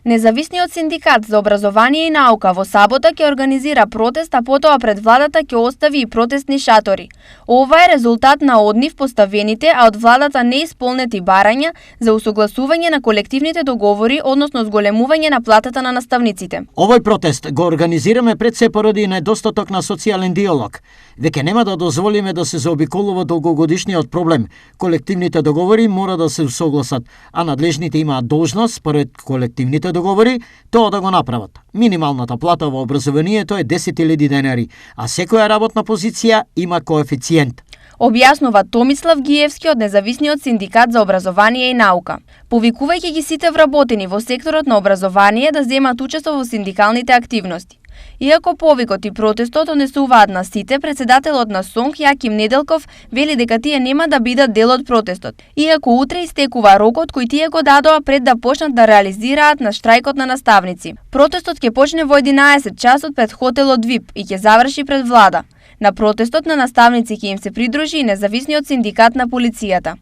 Независниот синдикат за образование и наука во сабота ќе организира протест, а потоа пред владата ќе остави и протестни шатори. Ова е резултат на од нив поставените, а од владата неисполнети барања за усогласување на колективните договори, односно зголемување на платата на наставниците. Овој протест го организираме пред се поради недостаток на социјален диалог. Веќе нема да дозволиме да се заобиколува долгогодишниот проблем. Колективните договори мора да се усогласат, а надлежните имаат должност според колективните договори тоа да го направат. Минималната плата во образованието е 10.000 денари, а секоја работна позиција има коефициент. Објаснува Томислав Гиевски од Независниот синдикат за образование и наука. Повикувајќи ги сите вработени во секторот на образование да земат учество во синдикалните активности. Иако повикот и протестот однесуваат на сите, председателот на СОНГ Јаким Неделков вели дека тие нема да бидат дел од протестот, иако утре истекува рокот кој тие го дадоа пред да почнат да реализираат на штрајкот на наставници. Протестот ќе почне во 11 часот пред хотелот ВИП и ќе заврши пред влада. На протестот на наставници ќе им се придружи и Независниот синдикат на полицијата.